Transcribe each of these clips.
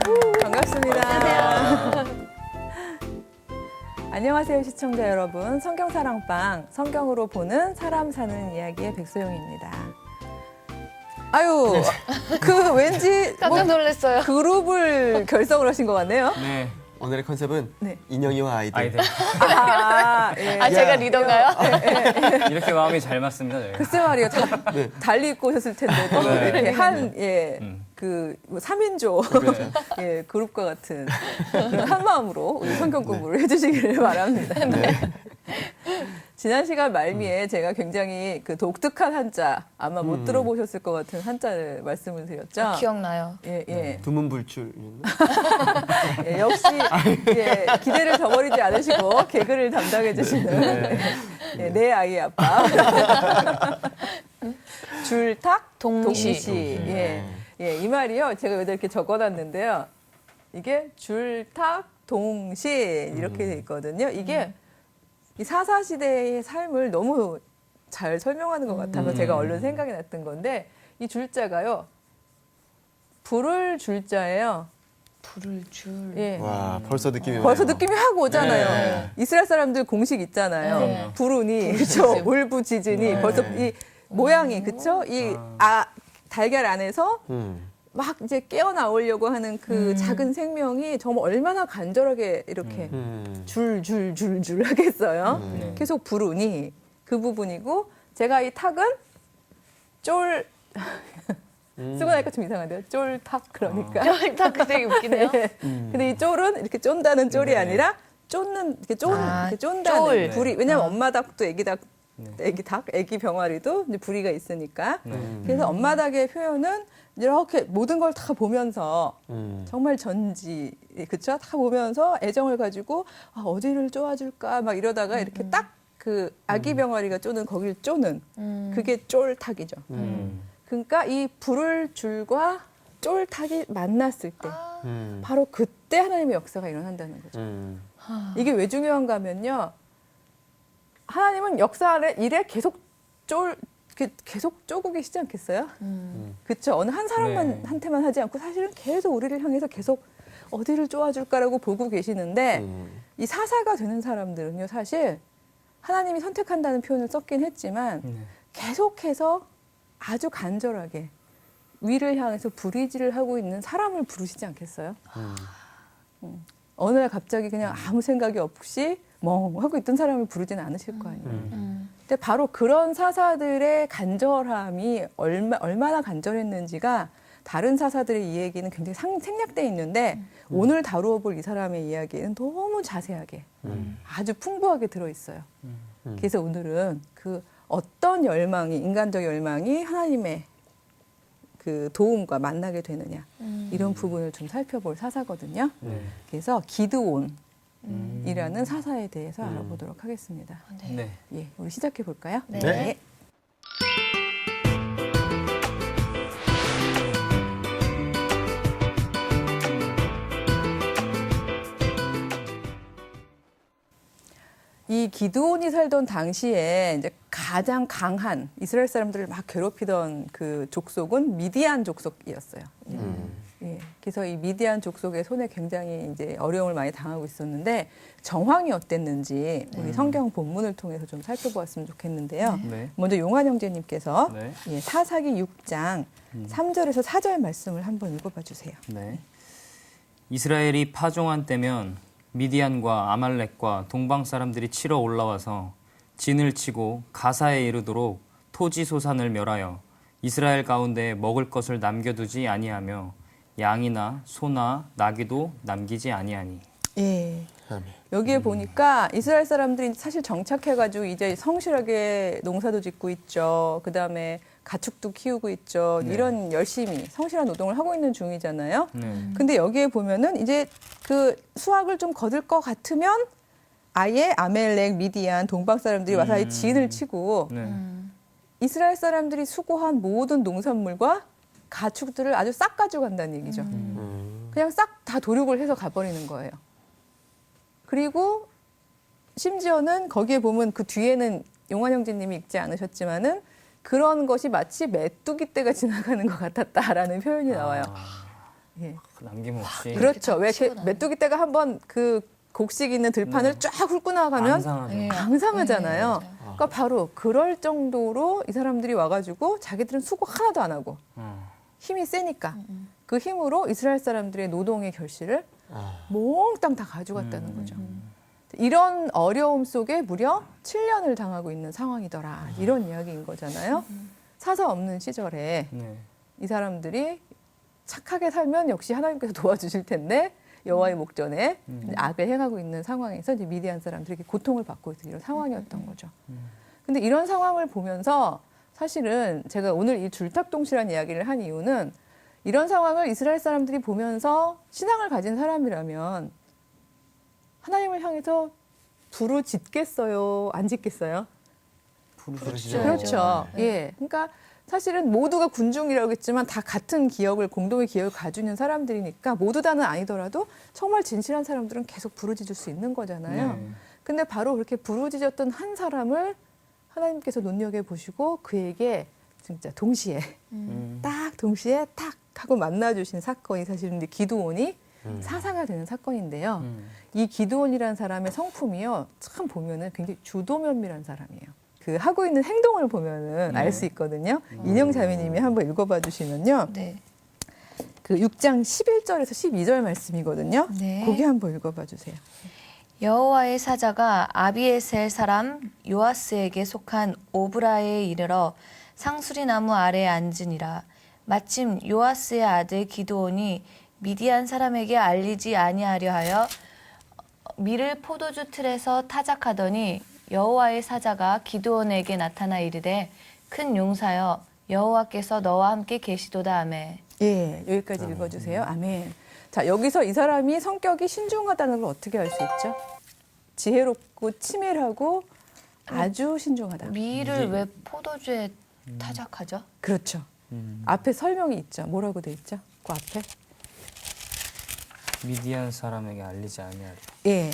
반갑습니다. 안녕하세요. 안녕하세요, 시청자 여러분. 성경사랑방, 성경으로 보는 사람 사는 이야기의 백소영입니다. 아유, 그 왠지 깜짝 놀랐어요. 그룹을 결성을 하신 것 같네요. 네. 오늘의 컨셉은 네. 인형이와 아이들. 아이들. 예. 아, 제가 리더인가요? 이렇게 마음이 잘 맞습니다, 저희가. 글쎄 말이요. 달리 입고 오셨을 텐데도 네. 이렇게 한, 예, 음. 그, 3인조, 그렇죠. 예, 그룹과 같은 그런 한 마음으로 우리 성경 공부를 해주시기를 바랍니다. 네. 지난 시간 말미에 제가 굉장히 그 독특한 한자, 아마 못 들어보셨을 것 같은 한자를 말씀을 드렸죠. 기억나요. 예, 예. 두문불출. 예, 역시 예, 기대를 저버리지 않으시고 개그를 담당해 주시는 예, 내 아이 아빠. 줄탁 동시. 예, 예, 이 말이요. 제가 여기다 이렇게 적어놨는데요. 이게 줄탁 동시 이렇게 돼 있거든요. 이게 이 사사시대의 삶을 너무 잘 설명하는 것 같아서 제가 얼른 생각이 났던 건데 이 줄자가요. 불을 줄자예요. 불을 줄. 예. 와, 벌써 느낌이 벌써 오네요. 느낌이 확 오잖아요. 네. 이스라엘 사람들 공식 있잖아요. 그럼요. 불운이, 그쵸? 울부짖으니 벌써 이 모양이, 그쵸? 이 달걀 안에서 막 이제 깨어나오려고 하는 그 작은 생명이 정말 얼마나 간절하게 이렇게 줄 하겠어요. 계속 불운이 그 부분이고 제가 이 탁은 쫄 쓰고 나니까 좀 이상한데요. 쫄탁 그러니까. 딱 되게 웃기네요. 근데 이 쫄은 이렇게 쫀다는 쫄이 네. 아니라 쫀는 이렇게 이렇게 쫀다는 쫄. 불이 왜냐면 엄마 닭도 애기 닭 애기 닭 애기 병아리도 이제 부리가 있으니까 그래서 엄마 닭의 표현은 이렇게 모든 걸 다 보면서 정말 전지 그쵸 다 보면서 애정을 가지고 어디를 쪼아줄까 막 이러다가 이렇게 딱 그 아기 병아리가 쪼는 거길 쪼는 그게 쫄탁이죠. 그러니까 이 불을 줄과 쫄탁이 만났을 때 바로 그때 하나님의 역사가 일어난다는 거죠. 이게 왜 중요한가 하면요. 하나님은 역사를 일에 계속 계속 쪼고 계시지 않겠어요? 그렇죠. 어느 한 사람만 네. 한테만 하지 않고 사실은 계속 우리를 향해서 계속 어디를 쪼아줄까라고 보고 계시는데 이 사사가 되는 사람들은요. 사실 하나님이 선택한다는 표현을 썼긴 했지만 계속해서 아주 간절하게 위를 향해서 부리지를 하고 있는 사람을 부르시지 않겠어요? 어느 날 갑자기 그냥 아무 생각이 없이 멍하고 있던 사람을 부르지는 않으실 거 아니에요. 근데 바로 그런 사사들의 간절함이 얼마나 간절했는지가 다른 사사들의 이야기는 굉장히 생략돼 있는데 오늘 다루어 볼 이 사람의 이야기는 너무 자세하게 아주 풍부하게 들어있어요. 그래서 오늘은 그 어떤 열망이 인간적 열망이 하나님의 그 도움과 만나게 되느냐 이런 부분을 좀 살펴볼 사사거든요. 그래서 기드온이라는 사사에 대해서 알아보도록 하겠습니다. 네. 예, 우리 시작해 볼까요? 네. 이 기드온이 살던 당시에 이제 가장 강한 이스라엘 사람들을 막 괴롭히던 그 족속은 미디안 족속이었어요. 예, 그래서 이 미디안 족속의 손에 굉장히 이제 어려움을 많이 당하고 있었는데 정황이 어땠는지 우리 성경 본문을 통해서 좀 살펴보았으면 좋겠는데요. 네. 먼저 용환 형제님께서 네. 예, 사사기 6장 3절에서 4절 말씀을 한번 읽어봐 주세요. 네. 이스라엘이 파종한 때면 미디안과 아말렉과 동방 사람들이 치러 올라와서 진을 치고 가사에 이르도록 토지 소산을 멸하여 이스라엘 가운데 먹을 것을 남겨두지 아니하며 양이나 소나 나귀도 남기지 아니하니. 예. 아멘. 여기에 보니까 이스라엘 사람들이 사실 정착해가지고 이제 성실하게 농사도 짓고 있죠. 그 다음에 가축도 키우고 있죠. 네. 이런 열심히 성실한 노동을 하고 있는 중이잖아요. 네. 근데 여기에 보면은 이제 그 수확을 좀 거둘 것 같으면 아예 아멜렉, 미디안, 동방 사람들이 와서 아예 진을 치고 네. 이스라엘 사람들이 수고한 모든 농산물과 가축들을 아주 싹 가져간다는 얘기죠. 그냥 싹 다 도륙을 해서 가버리는 거예요. 그리고 심지어는 거기에 보면 그 뒤에는 용환 형제님이 읽지 않으셨지만은 그런 것이 마치 메뚜기 떼가 지나가는 것 같았다라는 표현이 나와요. 예. 남김없이. 그렇죠. 왜 치고 나면. 메뚜기 떼가 한번 그 곡식 있는 들판을 쫙 훑고 나가면 앙상하죠. 네. 앙상하잖아요. 네, 맞아요. 그러니까 바로 그럴 정도로 이 사람들이 와가지고 자기들은 수고 하나도 안 하고 힘이 세니까 그 힘으로 이스라엘 사람들의 노동의 결실을 몽땅 다 가져갔다는 거죠. 이런 어려움 속에 무려 7년을 당하고 있는 상황이더라. 이런 이야기인 거잖아요. 사사 없는 시절에 네. 이 사람들이 착하게 살면 역시 하나님께서 도와주실 텐데 여호와의 목전에 악을 행하고 있는 상황에서 이제 미디안 사람들에게 고통을 받고 있는 이런 상황이었던 거죠. 근데 이런 상황을 보면서 사실은 제가 오늘 이 줄탁동실한 이야기를 한 이유는 이런 상황을 이스라엘 사람들이 보면서 신앙을 가진 사람이라면 하나님을 향해서 불을 짓겠어요? 안 짓겠어요? 부르시죠. 그렇죠. 네. 예. 그러니까 사실은 모두가 군중이라고 했지만 다 같은 기억을, 공동의 기억을 가지고 있는 사람들이니까 모두 다는 아니더라도 정말 진실한 사람들은 계속 부르짖을 수 있는 거잖아요. 네. 근데 바로 그렇게 부르짖었던 한 사람을 하나님께서 눈여겨보시고 그에게 진짜 동시에 딱 동시에 탁 하고 만나주신 사건이 사실은 이제 기드온이 사사가 되는 사건인데요. 이 기드온이라는 사람의 성품이요. 참 보면은 굉장히 주도면밀한 사람이에요. 그 하고 있는 행동을 보면은 알 수 있거든요. 인영자매님이 한번 읽어봐 주시면요. 네. 그 6장 11절에서 12절 말씀이거든요. 네. 거기 한번 읽어봐 주세요. 여호와의 사자가 아비에셀 사람 요아스에게 속한 오브라에 이르러 상수리 나무 아래에 앉으니라. 마침 요아스의 아들 기드온이 미디안 사람에게 알리지 아니하려 하여 밀을 포도주 틀에서 타작하더니 여호와의 사자가 기드온에게 나타나 이르되 큰 용사여 여호와께서 너와 함께 계시도다 아멘. 예, 여기까지 읽어주세요. 아멘. 자, 여기서 이 사람이 성격이 신중하다는 걸 어떻게 알 수 있죠? 지혜롭고 치밀하고 아주 신중하다. 밀을 왜 포도주에 타작하죠? 그렇죠. 앞에 설명이 있죠. 뭐라고 돼 있죠? 그 앞에. 미디안 사람에게 알리지 아니하리. 예.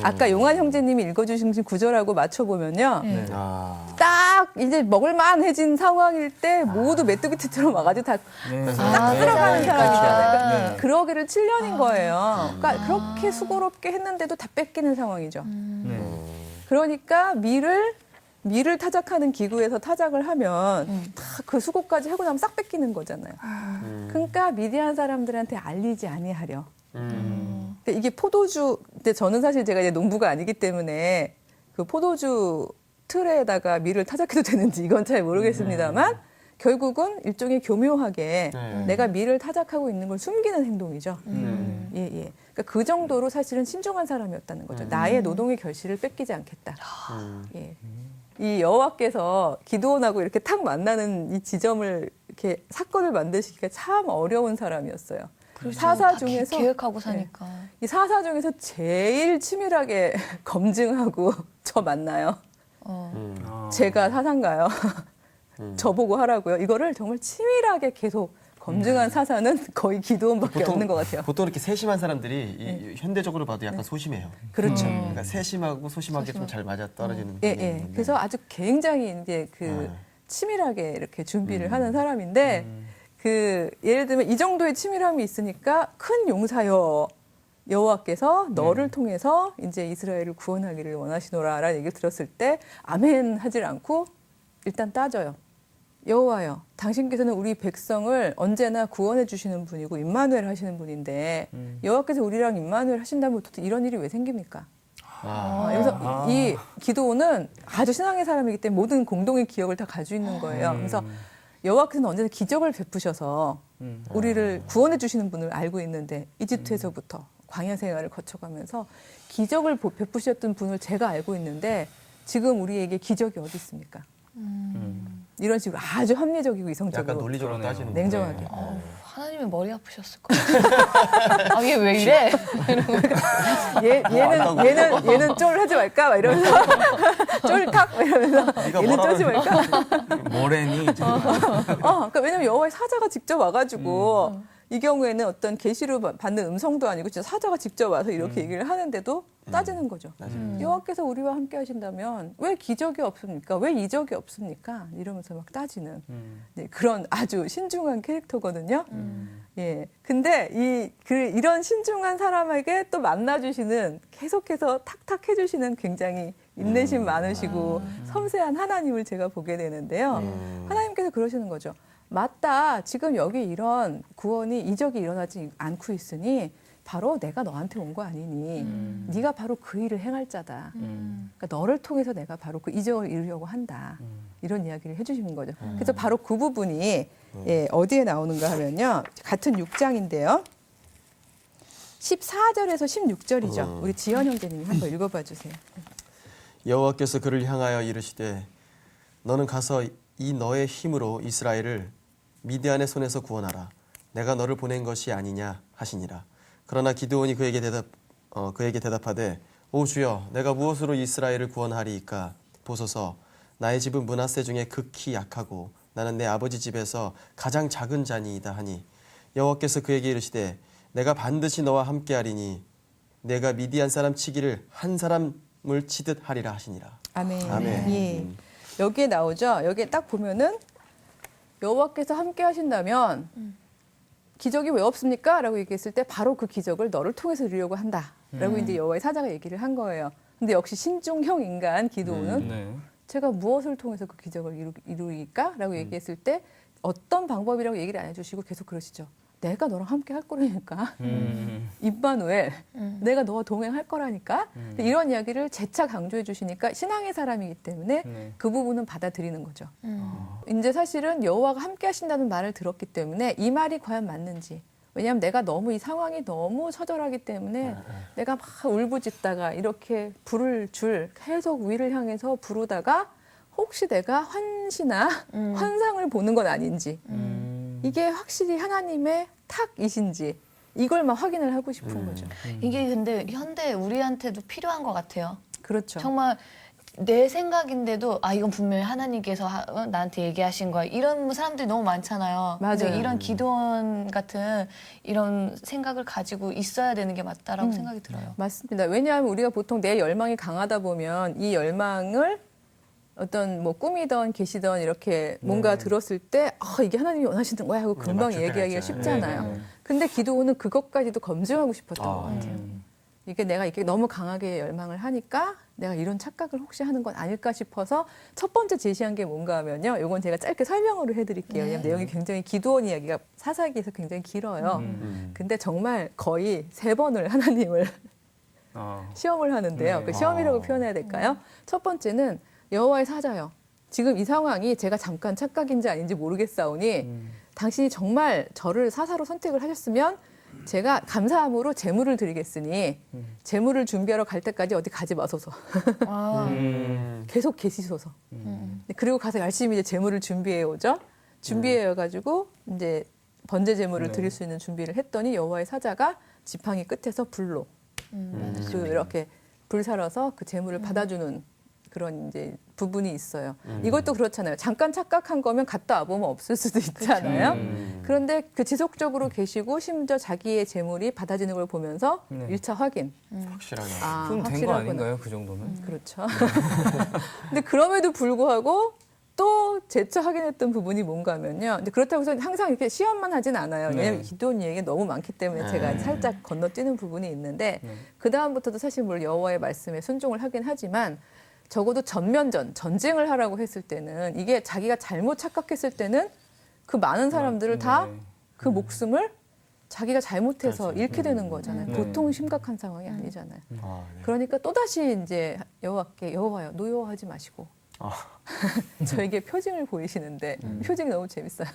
아까 용환 형제님이 읽어주신 구절하고 맞춰보면요. 네. 딱 이제 먹을만해진 상황일 때 모두 메뚜기 튀처럼 와가지고 다 네. 딱 들어가는 사람이잖아요. 그러니까 네. 그러기를 7년인 거예요. 그러니까 그렇게 수고롭게 했는데도 다 뺏기는 상황이죠. 네. 그러니까 밀을 타작하는 기구에서 타작을 하면 다 그 수고까지 하고 나면 싹 뺏기는 거잖아요. 그러니까 미디안 사람들한테 알리지 아니하려. 그러니까 이게 포도주, 근데 저는 사실 제가 이제 농부가 아니기 때문에 그 포도주 틀에다가 밀을 타작해도 되는지 이건 잘 모르겠습니다만 결국은 일종의 교묘하게 내가 밀을 타작하고 있는 걸 숨기는 행동이죠. 예, 예. 그러니까 그 정도로 사실은 신중한 사람이었다는 거죠. 나의 노동의 결실을 뺏기지 않겠다. 예. 이 여호와께서 기드온하고 이렇게 탁 만나는 이 지점을 이렇게 사건을 만드시기가 참 어려운 사람이었어요. 사사 중에서 계획하고 사니까. 이 사사 중에서 제일 치밀하게 검증하고 저 만나요. 제가 사사인가요? 저보고 하라고요. 이거를 정말 치밀하게 계속 검증한 사사는 거의 기드온밖에 없는 것 같아요. 보통 이렇게 세심한 사람들이 이 현대적으로 봐도 약간 소심해요. 그렇죠. 그러니까 세심하고 소심하게 좀 잘 맞아 떨어지는. 예, 부분이 예. 있는데. 그래서 아주 굉장히 이제 그 치밀하게 이렇게 준비를 하는 사람인데 그 예를 들면 이 정도의 치밀함이 있으니까 큰 용사여 여호와께서 너를 통해서 이제 이스라엘을 구원하기를 원하시노라라는 얘기를 들었을 때 아멘 하질 않고 일단 따져요. 여호와여, 당신께서는 우리 백성을 언제나 구원해 주시는 분이고 임마누엘 하시는 분인데 여호와께서 우리랑 임마누엘 하신다면 도대체 이런 일이 왜 생깁니까? 그래서 이 기드온은 아주 신앙의 사람이기 때문에 모든 공동의 기억을 다 가지고 있는 거예요. 그래서 여호와께서는 언제나 기적을 베푸셔서 우리를 구원해 주시는 분을 알고 있는데 이집트에서부터 광야 생활을 거쳐가면서 기적을 베푸셨던 분을 제가 알고 있는데 지금 우리에게 기적이 어디 있습니까? 이런 식으로 아주 합리적이고 이성적으로 약간 논리적으로 따지는. 냉정하게. 하나님이 머리 아프셨을 거예요. 아, 얘 왜 이래? 얘는 쫄 하지 말까? 막 이러면서 쫄탁 이러면서 얘는 쫄지 말까? 모래니 그러니까 왜냐면 여호와의 사자가 직접 와가지고 이 경우에는 어떤 계시로 받는 음성도 아니고 진짜 사자가 직접 와서 이렇게 얘기를 하는데도 따지는 거죠. 여호와께서 우리와 함께 하신다면 왜 기적이 없습니까? 왜 이적이 없습니까? 이러면서 막 따지는 네, 그런 아주 신중한 캐릭터거든요. 예. 근데 이런 신중한 사람에게 또 만나주시는 계속해서 탁탁 해주시는 굉장히 인내심 많으시고 섬세한 하나님을 제가 보게 되는데요. 하나님께서 그러시는 거죠. 맞다. 지금 여기 이런 구원이 이적이 일어나지 않고 있으니 바로 내가 너한테 온 거 아니니 네가 바로 그 일을 행할 자다. 그러니까 너를 통해서 내가 바로 그 이적을 이루려고 한다. 이런 이야기를 해주시는 거죠. 그래서 바로 그 부분이 예, 어디에 나오는가 하면요. 같은 6장인데요. 14절에서 16절이죠. 우리 지연 형제님이 한번 읽어봐 주세요. 여호와께서 그를 향하여 이르시되 너는 가서 이 너의 힘으로 이스라엘을 미디안의 손에서 구원하라. 내가 너를 보낸 것이 아니냐 하시니라. 그러나 기드온이 그에게 대답하되 오 주여 내가 무엇으로 이스라엘을 구원하리이까 보소서 나의 집은 므낫세 중에 극히 약하고 나는 내 아버지 집에서 가장 작은 자니이다 하니 여호와께서 그에게 이르시되 내가 반드시 너와 함께하리니 내가 미디안 사람 치기를 한 사람을 치듯 하리라 하시니라. 아멘. 아멘. 예. 여기에 나오죠. 여기에 딱 보면은 여호와께서 함께 하신다면 기적이 왜 없습니까? 라고 얘기했을 때 바로 그 기적을 너를 통해서 이루려고 한다. 라고 이제 여호와의 사자가 얘기를 한 거예요. 근데 역시 신중형 인간 기도는 네. 제가 무엇을 통해서 그 기적을 이루일까? 라고 얘기했을 때 어떤 방법이라고 얘기를 안 해주시고 계속 그러시죠. 내가 너랑 함께 할 거라니까. 임마누엘, 내가 너와 동행할 거라니까. 이런 이야기를 재차 강조해 주시니까 신앙의 사람이기 때문에 네. 그 부분은 받아들이는 거죠. 이제 사실은 여호와가 함께 하신다는 말을 들었기 때문에 이 말이 과연 맞는지. 왜냐하면 내가 너무 이 상황이 너무 처절하기 때문에 내가 막 울부짖다가 이렇게 불을 계속 위를 향해서 부르다가 혹시 내가 환시나 환상을 보는 건 아닌지 이게 확실히 하나님의 탁이신지 이걸 막 확인을 하고 싶은 거죠. 이게 근데 현대 우리한테도 필요한 것 같아요. 그렇죠. 정말 내 생각인데도 아 이건 분명히 하나님께서 나한테 얘기하신 거야. 이런 사람들이 너무 많잖아요. 맞아요. 근데 이런 기도원 같은 이런 생각을 가지고 있어야 되는 게 맞다라고 생각이 들어요. 맞습니다. 왜냐하면 우리가 보통 내 열망이 강하다 보면 이 열망을 어떤 뭐 꿈이든 계시든 이렇게 뭔가 들었을 때 이게 하나님이 원하시는 거야 하고 금방 얘기하기가 쉽잖아요. 근데 기도는 그것까지도 검증하고 싶었던 것 같아요. 이게 내가 이게 너무 강하게 열망을 하니까 내가 이런 착각을 혹시 하는 건 아닐까 싶어서 첫 번째 제시한 게 뭔가 하면요. 이건 제가 짧게 설명으로 해드릴게요. 왜냐하면 내용이 굉장히 기도원 이야기가 사사기에서 굉장히 길어요. 근데 정말 거의 3번을 하나님을 시험을 하는데요. 네. 그 시험이라고 표현해야 될까요? 첫 번째는 여호와의 사자요. 지금 이 상황이 제가 잠깐 착각인지 아닌지 모르겠사오니 당신이 정말 저를 사사로 선택을 하셨으면 제가 감사함으로 제물을 드리겠으니 제물을 준비하러 갈 때까지 어디 가지 마소서. 계속 계시소서. 그리고 가서 열심히 이제 제물을 준비해 오죠. 준비해 가지고 이제 번제 제물을 드릴 수 있는 준비를 했더니 여호와의 사자가 지팡이 끝에서 불로 이렇게 불 살아서 그 제물을 받아주는 그런 이제 부분이 있어요. 이것도 그렇잖아요. 잠깐 착각한 거면 갔다 와보면 없을 수도 있잖아요. 그런데 그 지속적으로 계시고 심지어 자기의 재물이 받아지는 걸 보면서 1차 확인. 확실하네. 그럼 된 거 확실하구나. 아닌가요? 그 정도면? 그렇죠. 근데 그럼에도 불구하고 또 재차 확인했던 부분이 뭔가 하면요. 근데 그렇다고 해서 항상 이렇게 시험만 하진 않아요. 왜냐하면 기도원 얘기가 너무 많기 때문에 제가 살짝 건너뛰는 부분이 있는데 그다음부터도 사실 물 여호와의 말씀에 순종을 하긴 하지만 적어도 전쟁을 하라고 했을 때는 이게 자기가 잘못 착각했을 때는 그 많은 사람들을 다 그 목숨을 자기가 잘못해서 잃게 되는 거잖아요. 보통 심각한 상황이 아니잖아요. 그러니까 또다시 이제 여호와요, 노여워하지 마시고 저에게 표징을 보이시는데 표징이 너무 재밌어요.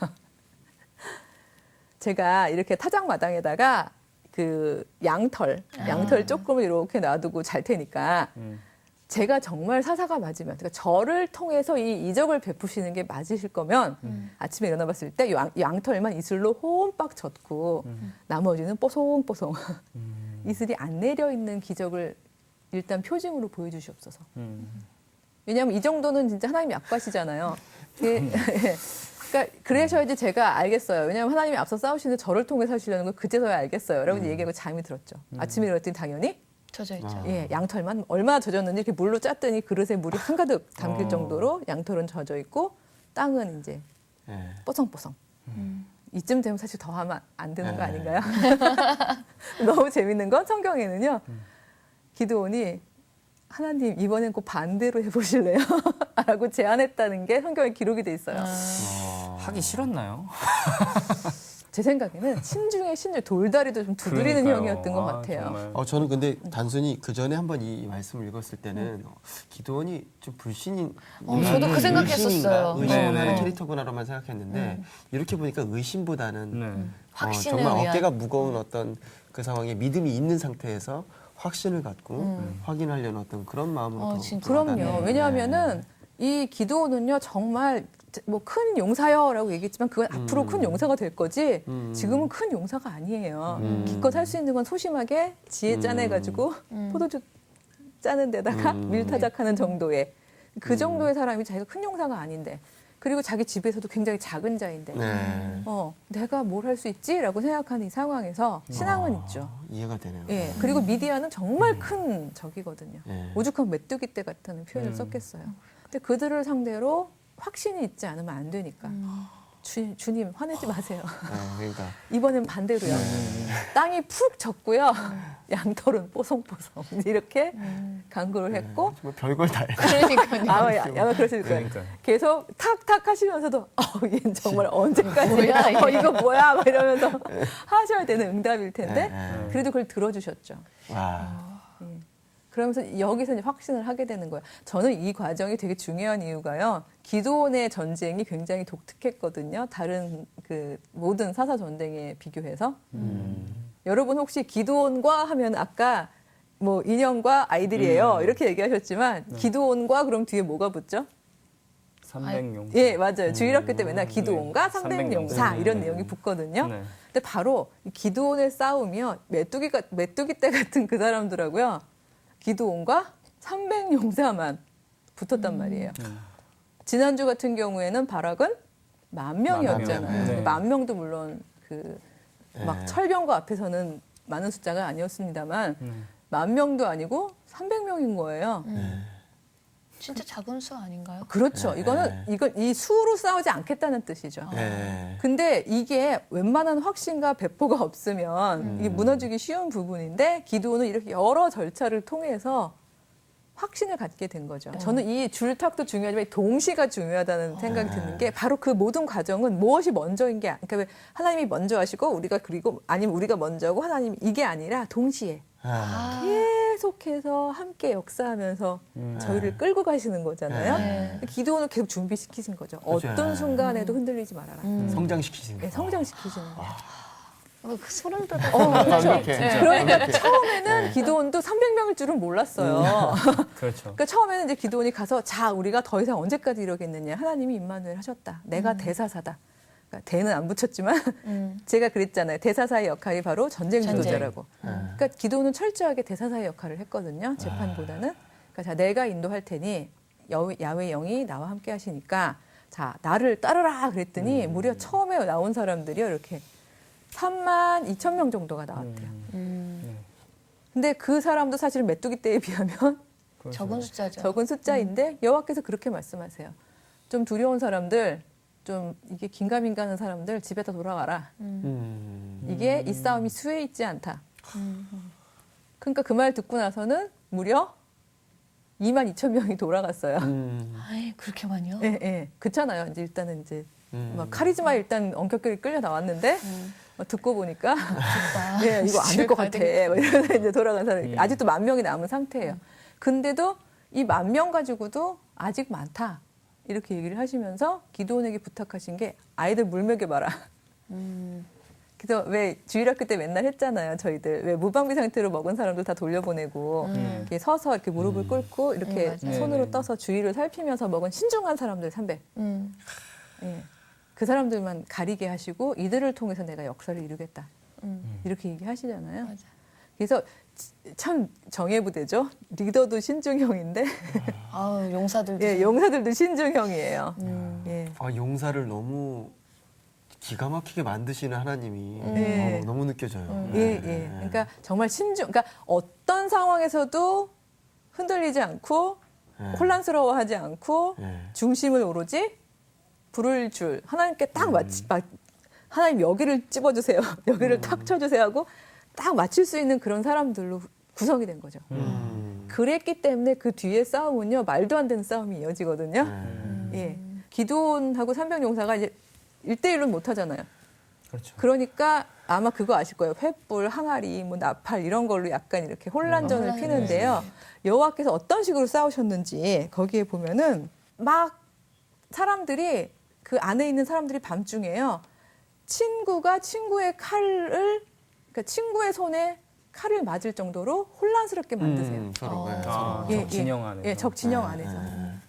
제가 이렇게 타작마당에다가 그 양털 조금을 이렇게 놔두고 잘 테니까 제가 정말 사사가 맞으면, 그러니까 저를 통해서 이 이적을 베푸시는 게 맞으실 거면 아침에 일어나 봤을 때 양털만 이슬로 홈빡 젖고 나머지는 뽀송뽀송 이슬이 안 내려 있는 기적을 일단 표징으로 보여주시옵소서. 왜냐하면 이 정도는 진짜 하나님이 약과시잖아요. 그러니까 그래셔야지 제가 알겠어요. 왜냐하면 하나님이 앞서 싸우시는데 저를 통해서 하시려는 걸 그제서야 알겠어요. 라고 얘기하고 잠이 들었죠. 아침에 일어났더니 당연히 젖어 있죠. 예, 양털만 얼마나 젖었는지 이렇게 물로 짰더니 그릇에 물이 한가득 담길 정도로 양털은 젖어 있고 땅은 이제 예. 뽀송뽀송. 이쯤 되면 사실 더 하면 안 되는 거 아닌가요? 너무 재밌는 건 성경에는요. 기드온이 하나님 이번엔 꼭 반대로 해보실래요? 라고 제안했다는 게 성경에 기록이 돼 있어요. 하기 싫었나요? 제 생각에는 신중에 신중 돌다리도 좀 두드리는 그러니까요. 형이었던 것 아, 같아요. 정말. 저는 근데 단순히 그 전에 한번 이 말씀을 읽었을 때는 기도원이 좀 불신인 저도 그 생각했었어요. 의심하는 네. 캐릭터구나로만 생각했는데 이렇게 보니까 의심보다는 네. 확신을 정말 위한. 어깨가 무거운 어떤 그 상황에 믿음이 있는 상태에서 확신을 갖고 확인하려는 어떤 그런 마음으로 진짜. 그럼요. 왜냐하면은 이 기도는요 정말 뭐 큰 용사여라고 얘기했지만 그건 앞으로 큰 용사가 될 거지 지금은 큰 용사가 아니에요. 기껏 할 수 있는 건 소심하게 지혜 짜내가지고 포도주 짜는 데다가 밀타작하는 정도의 그 정도의 사람이 자기가 큰 용사가 아닌데 그리고 자기 집에서도 굉장히 작은 자인데 네. 내가 뭘 할 수 있지라고 생각하는 이 상황에서 신앙은 있죠. 이해가 되네요. 예. 그리고 미디안은 정말 큰 적이거든요. 예. 오죽하면 메뚜기 떼 같다는 표현을 썼겠어요. 근데 그들을 상대로 확신이 있지 않으면 안 되니까. 주님 화내지 마세요. 그러니까 이번엔 반대로요. 땅이 푹 젖고요. 양털은 뽀송뽀송 이렇게 강구를 했고 정말 별걸 다 했네. 그러니까요. 아마 그러실 거예요. 그러니까. 계속 탁탁 하시면서도 얘는 정말 언제까지 뭐야, 이게. 이거 뭐야 막 이러면서 하셔야 되는 응답일 텐데 네. 그래도 그걸 들어주셨죠. 와. 그러면서 여기서 이제 확신을 하게 되는 거예요. 저는 이 과정이 되게 중요한 이유가요. 기도원의 전쟁이 굉장히 독특했거든요. 다른 그 모든 사사 전쟁에 비교해서. 여러분 혹시 기도원과 하면 아까 뭐 인형과 아이들이에요. 이렇게 얘기하셨지만 기도원과 그럼 뒤에 뭐가 붙죠? 300용. 예, 맞아요. 주일학교 때 맨날 기도원과 네. 300용사 이런 내용이 붙거든요. 네. 근데 바로 이 기도원의 싸움이요. 메뚜기 떼 같은 그 사람들하고요. 기도원과 300용사만 붙었단 말이에요. 지난주 같은 경우에는 바락은 10,000명이었잖아요. 네. 근데 10,000명도 물론 그 막 철병거 앞에서는 많은 숫자가 아니었습니다만 10,000명도 아니고 300명인 거예요. 진짜 작은 수 아닌가요? 그렇죠. 이건 이 수로 싸우지 않겠다는 뜻이죠. 네. 근데 이게 웬만한 확신과 배포가 없으면 이게 무너지기 쉬운 부분인데 기도는 이렇게 여러 절차를 통해서 확신을 갖게 된 거죠. 저는 이 줄탁도 중요하지만 이 동시가 중요하다는 생각이 드는 게 바로 그 모든 과정은 무엇이 먼저인 게 그러니까 왜 하나님이 먼저 하시고 우리가 그리고 아니면 우리가 먼저 하고 하나님이 이게 아니라 동시에 계속해서 함께 역사하면서 저희를 끌고 가시는 거잖아요. 네. 기도는 계속 준비시키신 거죠. 그렇죠. 어떤 순간에도 흔들리지 말아라. 성장시키시는 네, 거. 성장시키시는 거예요. 그 소름 돋아. 완벽해. 그러니까 처음에는 기도원도 300명일 줄은 몰랐어요. 그렇죠. 그러니까 처음에는 이제 기도원이 가서 자 우리가 더 이상 언제까지 이러겠느냐. 하나님이 임마누엘 하셨다. 내가 대사사다. 그러니까 대는 안 붙였지만 제가 그랬잖아요. 대사사의 역할이 바로 전쟁 주도자라고. 그러니까 기도원은 철저하게 대사사의 역할을 했거든요. 재판보다는. 그러니까 자 내가 인도할 테니 야훼 영이 나와 함께 하시니까 자 나를 따르라 그랬더니 무려 처음에 나온 사람들이요 이렇게 32,000명 정도가 나왔대요. 근데 그 사람도 사실 메뚜기 떼에 비하면 적은 숫자죠. 적은 숫자인데 여호와께서 그렇게 말씀하세요. 좀 두려운 사람들, 좀 이게 긴가민가하는 사람들 집에 다 돌아가라. 이게 이 싸움이 수에 있지 않다. 그러니까 그 말 듣고 나서는 무려 22,000명이 돌아갔어요. 아이, 그렇게 많이요? 예, 예. 그렇잖아요. 이제 일단은 이제 막 카리즈마 일단 엄격하게 끌려 나왔는데 듣고 보니까 예, 이거 안 될 것 같아. 막 이러면서 이제 돌아간 사람이 아직도 10,000명이 남은 상태예요. 근데도 이 10,000명 가지고도 아직 많다. 이렇게 얘기를 하시면서 기도원에게 부탁하신 게 아이들 물 먹여봐라. 그래서 왜 주일학교 때 맨날 했잖아요. 저희들 왜 무방비 상태로 먹은 사람들 다 돌려보내고 이렇게 서서 이렇게 무릎을 꿇고 이렇게 맞아요. 손으로 네. 떠서 주위를 살피면서 먹은 신중한 사람들 300. 예. 그 사람들만 가리게 하시고 이들을 통해서 내가 역사를 이루겠다. 이렇게 얘기하시잖아요. 맞아. 그래서 참 정예부대죠. 리더도 신중형인데 아우, 용사들도. 예, 용사들도 신중형이에요. 예. 용사를 너무 기가 막히게 만드시는 하나님이 네. 너무 느껴져요. 예, 네. 예. 그러니까 정말 그러니까 어떤 상황에서도 흔들리지 않고 네. 혼란스러워하지 않고 네. 중심을 오로지 부를 줄 하나님께 딱 하나님 여기를 찝어주세요. 여기를 탁 쳐주세요 하고 딱 맞출 수 있는 그런 사람들로 구성이 된 거죠. 그랬기 때문에 그 뒤에 싸움은요 말도 안 되는 싸움이 이어지거든요. 예, 기드온하고 300용사가 이제 1대1로 못 하잖아요. 그렇죠. 그러니까 아마 그거 아실 거예요. 횃불, 항아리, 뭐 나팔 이런 걸로 약간 이렇게 혼란전을 피는데요. 여호와께서 어떤 식으로 싸우셨는지 거기에 보면은 막 사람들이 그 안에 있는 사람들이 밤중에요. 친구가 친구의 그러니까 친구의 손에 칼을 맞을 정도로 혼란스럽게 만드세요. 서로. 네, 아, 서로. 적진영 안에서. 예, 적진영 안에서.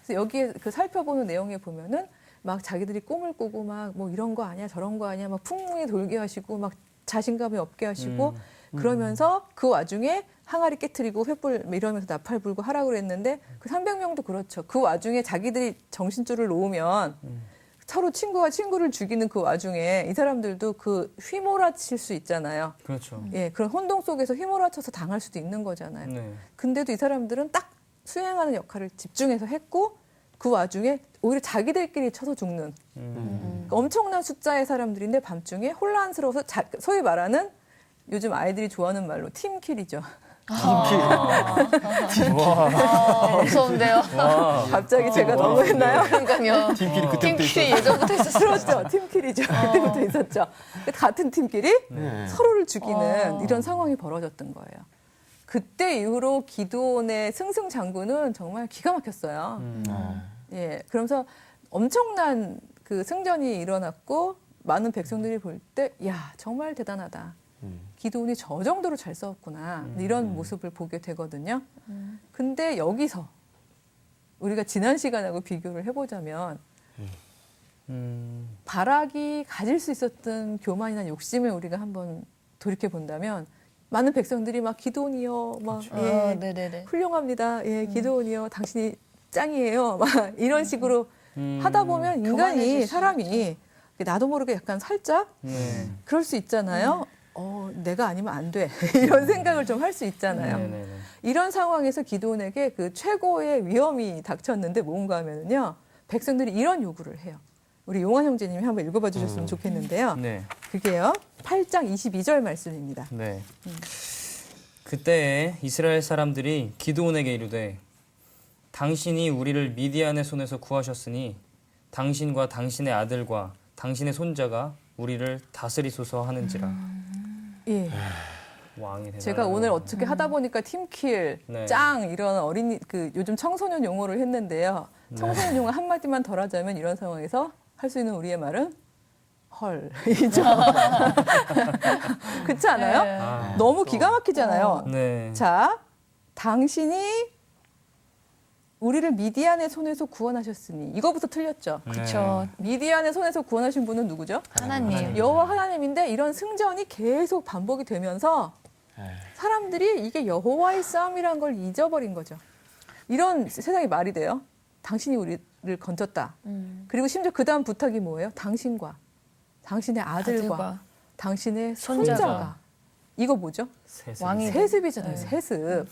그래서 여기에 그 살펴보는 내용에 보면은 막 자기들이 꿈을 꾸고 막 뭐 이런 거 아니야 저런 거 아니야 막 풍문이 돌게 하시고 막 자신감이 없게 하시고 그러면서 그 와중에 항아리 깨트리고 횃불 이러면서 나팔 불고 하라고 그랬는데 그 300명도 그렇죠. 그 와중에 자기들이 정신줄을 놓으면 서로 친구가 친구를 죽이는 그 와중에 이 사람들도 그 휘몰아칠 수 있잖아요. 그렇죠. 예, 그런 혼동 속에서 휘몰아쳐서 당할 수도 있는 거잖아요. 네. 근데도 이 사람들은 딱 수행하는 역할을 집중해서 했고 그 와중에 오히려 자기들끼리 쳐서 죽는 엄청난 숫자의 사람들인데 밤중에 혼란스러워서 소위 말하는 요즘 아이들이 좋아하는 말로 팀킬이죠. 무서운데요. 갑자기 제가 너무 했나요? 그러니까요. 팀끼리 그때부터 팀킬이 예전부터 있었어요. 그렇죠. 팀킬이죠. 그때부터 있었죠. 같은 팀끼리 네. 서로를 죽이는 이런 상황이 벌어졌던 거예요. 그때 이후로 기드온의 승승장구는 정말 기가 막혔어요. 예, 그러면서 엄청난 그 승전이 일어났고 많은 백성들이 볼 때, 야 정말 대단하다. 기드온이 저 정도로 잘 싸웠구나. 이런 모습을 보게 되거든요. 근데 여기서 우리가 지난 시간하고 비교를 해보자면 바락이 가질 수 있었던 교만이나 욕심을 우리가 한번 돌이켜 본다면 많은 백성들이 막 기드온이요, 막 예, 네네네. 훌륭합니다. 예, 기드온이요, 당신이 짱이에요. 막 이런 식으로 하다 보면 인간이 교만해질 수 사람이 나도 모르게 약간 살짝 네. 그럴 수 있잖아요. 내가 아니면 안 돼. 이런 생각을 좀 할 수 있잖아요. 네네네. 이런 상황에서 기드온에게 그 최고의 위험이 닥쳤는데 뭔가 하면은요. 백성들이 이런 요구를 해요. 우리 용환 형제님이 한번 읽어봐 주셨으면 좋겠는데요. 네. 그게요. 8장 22절 말씀입니다. 네. 그때에 이스라엘 사람들이 기드온에게 이르되 당신이 우리를 미디안의 손에서 구하셨으니 당신과 당신의 아들과 당신의 손자가 우리를 다스리소서 하는지라. 예. 왕이 되나. 제가 오늘 어떻게 하다 보니까 팀킬, 네. 짱 이런 어린이 요즘 청소년 용어를 했는데요. 청소년 용어 한 마디만 더 하자면 이런 상황에서 할 수 있는 우리의 말은 헐이죠. 그렇지 않아요? 네. 너무 기가 막히잖아요. 네. 자, 당신이 우리를 미디안의 손에서 구원하셨으니 이거부터 틀렸죠. 그렇죠. 미디안의 손에서 구원하신 분은 누구죠? 하나님. 여호와 하나님인데 이런 승전이 계속 반복이 되면서 사람들이 이게 여호와의 싸움이란 걸 잊어버린 거죠. 이런 세상이 말이 돼요. 당신이 우리를 건졌다. 그리고 심지어 그 다음 부탁이 뭐예요? 당신과 당신의 아들과 당신의 손자가. 이거 뭐죠? 왕이 세습이잖아요. 세습.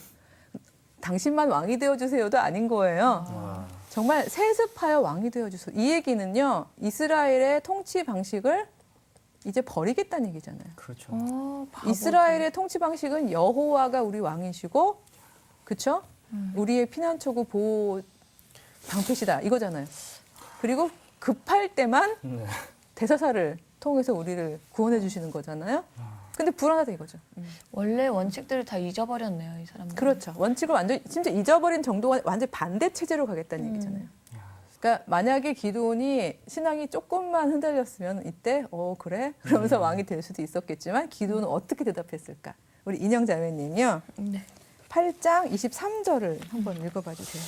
당신만 왕이 되어주세요도 아닌 거예요. 정말 세습하여 왕이 되어주세요. 이 얘기는요. 이스라엘의 통치 방식을 이제 버리겠다는 얘기잖아요. 그렇죠. 이스라엘의 통치 방식은 여호와가 우리 왕이시고 그렇죠? 우리의 피난처고 보호 방패시다 이거잖아요. 그리고 급할 때만 네. 대사사를 통해서 우리를 구원해 주시는 거잖아요. 근데 불안하다 이거죠. 원래 원칙들을 다 잊어버렸네요, 이 사람들. 그렇죠. 원칙을 완전 심지어 잊어버린 정도가 완전 반대 체제로 가겠다는 얘기잖아요. 그러니까 만약에 기드온이 신앙이 조금만 흔들렸으면 이때 그래? 그러면서 왕이 될 수도 있었겠지만 기드온은 어떻게 대답했을까? 우리 인영 자매님이요. 네. 8장 23절을 한번 읽어봐 주세요.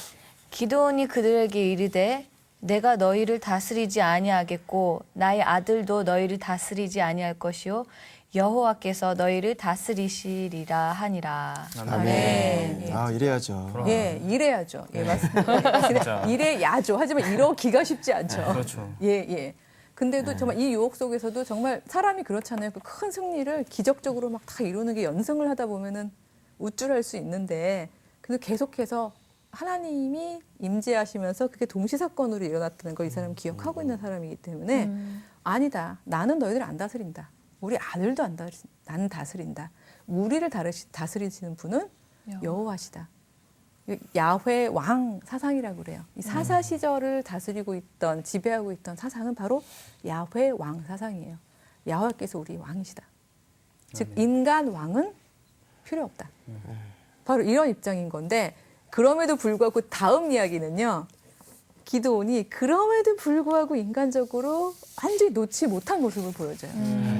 기드온이 그들에게 이르되 내가 너희를 다스리지 아니하겠고 나의 아들도 너희를 다스리지 아니할 것이요 여호와께서 너희를 다스리시리라 하니라. 아멘. 예. 아, 이래야죠. 예, 이래야죠. 예, 맞습니다. 진짜. 이래야죠. 하지만 이러기가 쉽지 않죠. 그렇죠. 예, 예. 근데도 정말 이 유혹 속에서도 정말 사람이 그렇잖아요. 그 큰 승리를 기적적으로 막 다 이루는 게 연승을 하다 보면은 우쭐할 수 있는데, 근데 계속해서 하나님이 임재하시면서 그게 동시사건으로 일어났다는 걸 이 사람은 기억하고 있는 사람이기 때문에 아니다. 나는 너희들 안 다스린다. 우리 아들도 안 다스린다. 나는 다스린다. 우리를 다스리시는 분은 여호와시다. 야훼 왕 사상이라고 그래요. 이 사사 시절을 다스리고 있던, 지배하고 있던 사상은 바로 야훼 왕 사상이에요. 야훼께서 우리 왕이시다. 즉 인간 왕은 필요 없다. 바로 이런 입장인 건데, 그럼에도 불구하고 다음 이야기는요. 기드온이 그럼에도 불구하고 인간적으로 완전히 놓지 못한 모습을 보여줘요.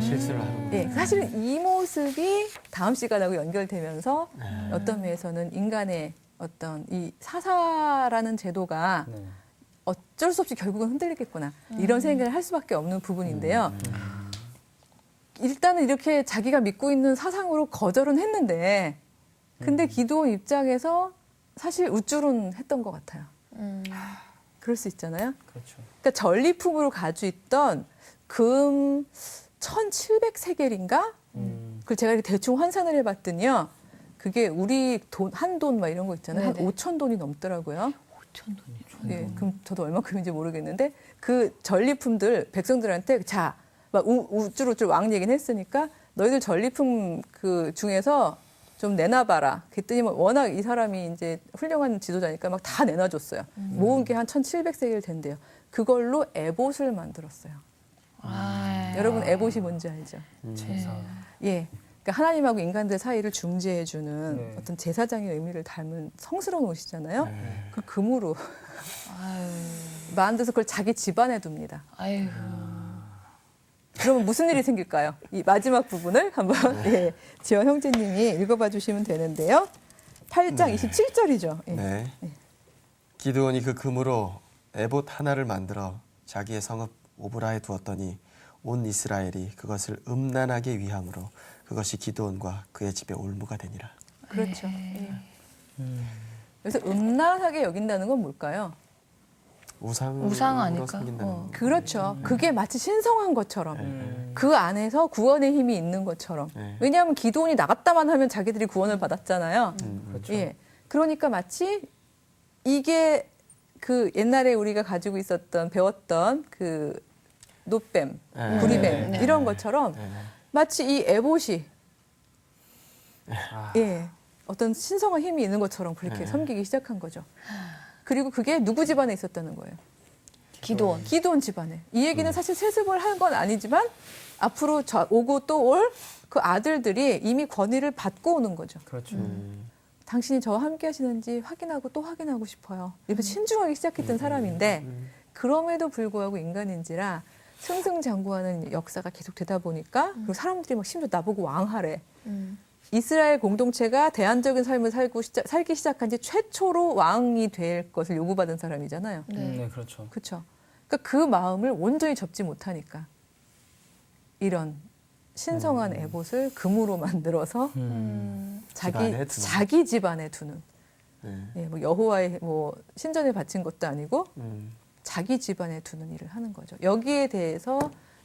실수를 하는 예, 사실은 이 모습이 다음 시간하고 연결되면서 어떤 면에서는 인간의 어떤 이 사사라는 제도가 네. 어쩔 수 없이 결국은 흔들리겠구나 이런 생각을 할 수밖에 없는 부분인데요. 일단은 이렇게 자기가 믿고 있는 사상으로 거절은 했는데, 근데 기드온 입장에서 사실 우쭐은 했던 것 같아요. 그럴 수 있잖아요. 그렇죠. 그러니까 전리품으로 가지고 있던 금 1,700세겔인가? 그 제가 이렇게 대충 환산을 해봤더니요. 그게 우리 돈, 한돈 막 이런 거 있잖아요. 네네. 한 5,000돈이 넘더라고요. 5,000돈이요. 예, 그럼 저도 얼마큼인지 모르겠는데 그 전리품들 백성들한테 자, 막 우쭈루쭈 왕 얘기는 했으니까 너희들 전리품 그 중에서 좀 내놔봐라. 그랬더니 뭐 워낙 이 사람이 이제 훌륭한 지도자니까 막 다 내놔줬어요. 모은 게 한 1,700세겔 된대요. 그걸로 에봇을 만들었어요. 여러분 에봇이 뭔지 알죠? 제사. 예. 그러니까 하나님하고 인간들 사이를 중재해주는 네. 어떤 제사장의 의미를 닮은 성스러운 옷이잖아요. 그 금으로 만들어서 그걸 자기 집안에 둡니다. 아유. 그러면 무슨 일이 생길까요? 이 마지막 부분을 한번 예, 지원 형제님이 읽어봐 주시면 되는데요. 8장 27절이죠. 예. 네. 기드온이 그 금으로 에봇 하나를 만들어 자기의 성읍 오브라에 두었더니 온 이스라엘이 그것을 음란하게 위함으로 그것이 기드온과 그의 집에 올무가 되니라. 그렇죠. 예. 그래서 음란하게 여긴다는 건 뭘까요? 우상 아닐까? 섬긴다는 그렇죠. 그게 마치 신성한 것처럼 그 안에서 구원의 힘이 있는 것처럼. 네. 왜냐하면 기도원이 나갔다만 하면 자기들이 구원을 받았잖아요. 그렇죠. 예. 그러니까 마치 이게 그 옛날에 우리가 가지고 있었던 배웠던 그 노뱀, 네. 구리뱀 네. 이런 것처럼 마치 이 에봇이 예. 어떤 신성한 힘이 있는 것처럼 그렇게 섬기기 시작한 거죠. 그리고 그게 누구 집안에 있었다는 거예요? 기도원. 기드온 집안에. 이 얘기는 사실 세습을 한 건 아니지만 앞으로 오고 또 올 그 아들들이 이미 권위를 받고 오는 거죠. 그렇죠. 당신이 저와 함께 하시는지 확인하고 또 확인하고 싶어요. 이렇게 신중하게 시작했던 사람인데 그럼에도 불구하고 인간인지라 승승장구하는 역사가 계속 되다 보니까 그리고 사람들이 막 심지어 나보고 왕하래. 이스라엘 공동체가 대안적인 삶을 살기 시작한 지 최초로 왕이 될 것을 요구받은 사람이잖아요. 네, 그렇죠. 그렇죠. 그러니까 그 마음을 온전히 접지 못하니까 이런 신성한 에봇을 금으로 만들어서 집안에 두는. 자기 집안에 두는. 네. 예, 뭐 여호와의 뭐 신전에 바친 것도 아니고 음. 자기 집안에 두는 일을 하는 거죠. 여기에 대해서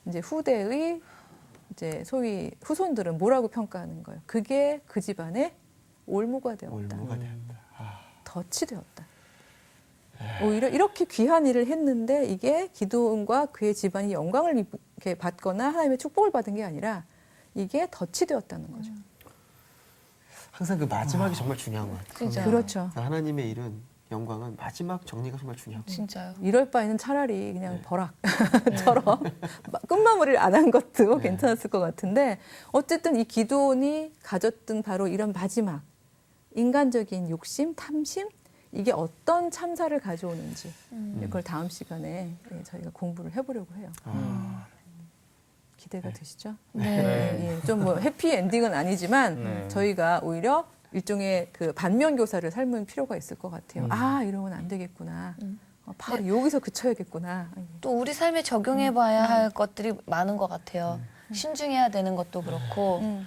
이제 후대의 이제 소위 후손들은 뭐라고 평가하는 거예요? 그게 그 집안의 올무가 되었다. 올무가 되었다. 덫이 되었다. 오히려 이렇게 귀한 일을 했는데 이게 기드온과 그의 집안이 영광을 이렇게 받거나 하나님의 축복을 받은 게 아니라 이게 덫이 되었다는 거죠. 항상 그 마지막이 정말 중요한 것 같아요. 진짜. 그렇죠. 하나님의 일은 영광은 마지막 정리가 정말 중요하고. 진짜요. 이럴 바에는 차라리 그냥 버락처럼 끝마무리를 안 한 것도 괜찮았을 것 같은데 어쨌든 이 기드온이 가졌던 바로 이런 마지막 인간적인 욕심, 탐심 이게 어떤 참사를 가져오는지 그걸 다음 시간에 저희가 공부를 해보려고 해요. 기대가 되시죠? 네. 좀 뭐 해피 엔딩은 아니지만 네. 저희가 오히려 일종의 그 반면 교사를 삶을 필요가 있을 것 같아요. 아 이러면 안 되겠구나. 바로 여기서 그쳐야겠구나. 또 우리 삶에 적용해봐야 할 것들이 많은 것 같아요. 신중해야 되는 것도 그렇고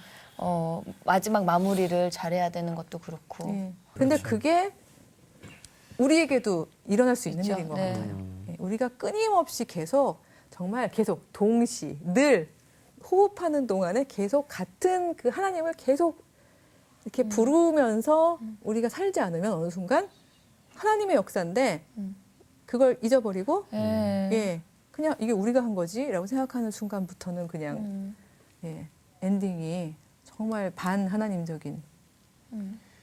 마지막 마무리를 잘해야 되는 것도 그렇고. 예. 근데 그게 우리에게도 일어날 수 있는 있죠. 일인 것 네. 같아요. 예, 우리가 끊임없이 계속 정말 계속 동시 늘 호흡하는 동안에 계속 같은 그 하나님을 계속 이렇게 부르면서 우리가 살지 않으면 어느 순간 하나님의 역사인데 그걸 잊어버리고 예, 그냥 이게 우리가 한 거지라고 생각하는 순간부터는 그냥 예, 엔딩이 정말 반하나님적인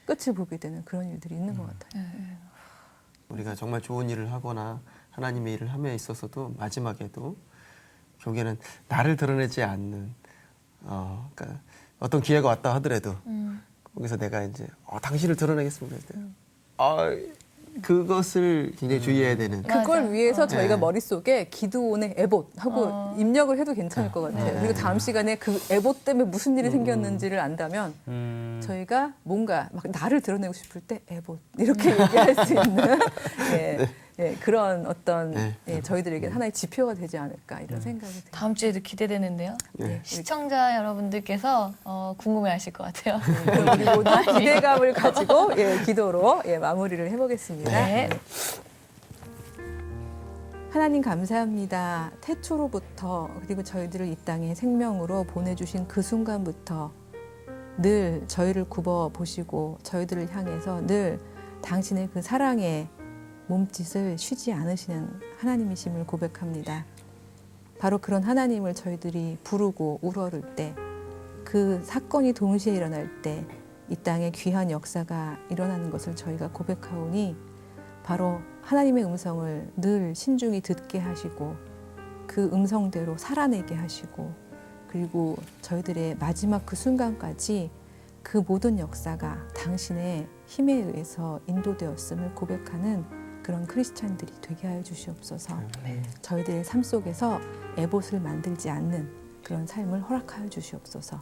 끝을 보게 되는 그런 일들이 있는 것 같아요. 우리가 정말 좋은 일을 하거나 하나님의 일을 함에 있어서도 마지막에도 결국에는 나를 드러내지 않는 그러니까 어떤 기회가 왔다 하더라도 거기서 내가 이제 당신을 드러내겠습니다. 그것을 굉장히 주의해야 되는. 그걸 맞아. 위해서 저희가 네. 머릿속에 기드온의 에봇하고 입력을 해도 괜찮을 것 같아요. 그리고 다음 시간에 그 에봇 때문에 무슨 일이 생겼는지를 안다면 저희가 뭔가 막 나를 드러내고 싶을 때 에봇 이렇게 얘기할 수 있는 예, 예, 그런 어떤 네. 예, 저희들에게 하나의 지표가 되지 않을까 이런 생각이 듭니다. 다음 주에도 기대되는데요. 네. 시청자 여러분들께서 궁금해하실 것 같아요. 그럼 우리 모두 기대감을 가지고 예, 기도로 예, 마무리를 해보겠습니다. 네. 하나님 감사합니다. 태초로부터 그리고 저희들을 이 땅에 생명으로 보내주신 그 순간부터 늘 저희를 굽어 보시고 저희들을 향해서 늘 당신의 그 사랑의 몸짓을 쉬지 않으시는 하나님이심을 고백합니다. 바로 그런 하나님을 저희들이 부르고 우러를 때 그 사건이 동시에 일어날 때 이 땅에 귀한 역사가 일어나는 것을 저희가 고백하오니 바로 하나님의 음성을 늘 신중히 듣게 하시고 그 음성대로 살아내게 하시고 그리고 저희들의 마지막 그 순간까지 그 모든 역사가 당신의 힘에 의해서 인도되었음을 고백하는 그런 크리스찬들이 되게 하여 주시옵소서. 저희들의 삶 속에서 에봇을 만들지 않는 그런 삶을 허락하여 주시옵소서.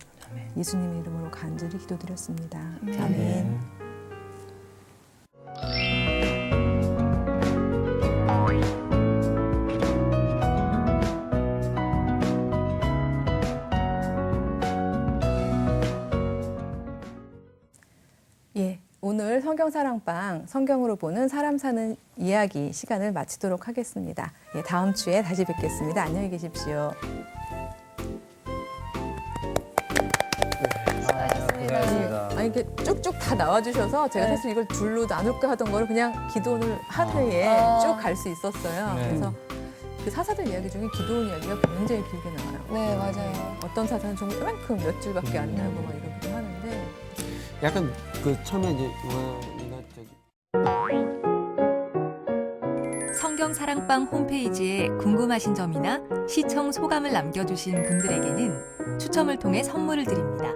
예수님의 이름으로 간절히 기도드렸습니다. 아멘. 예, 오늘 성경사랑방 성경으로 보는 사람 사는 이야기 시간을 마치도록 하겠습니다. 예, 다음 주에 다시 뵙겠습니다. 안녕히 계십시오. 고생하셨습니다. 아니 이게 쭉쭉 다 나와주셔서 제가 사실 이걸 둘로 나눌까 하던 거를 그냥 기도원을 하루에 쭉 갈 수 있었어요. 네. 그래서 그 사사들 이야기 중에 기도원 이야기가 굉장히 길게 나와요. 네, 맞아요. 어떤 사사는 좀 이만큼 몇 줄밖에 안 나고 막 이러기도 하는데 약간 그 처음에 이제 성경사랑방 홈페이지에 궁금하신 점이나 시청 소감을 남겨주신 분들에게는 추첨을 통해 선물을 드립니다.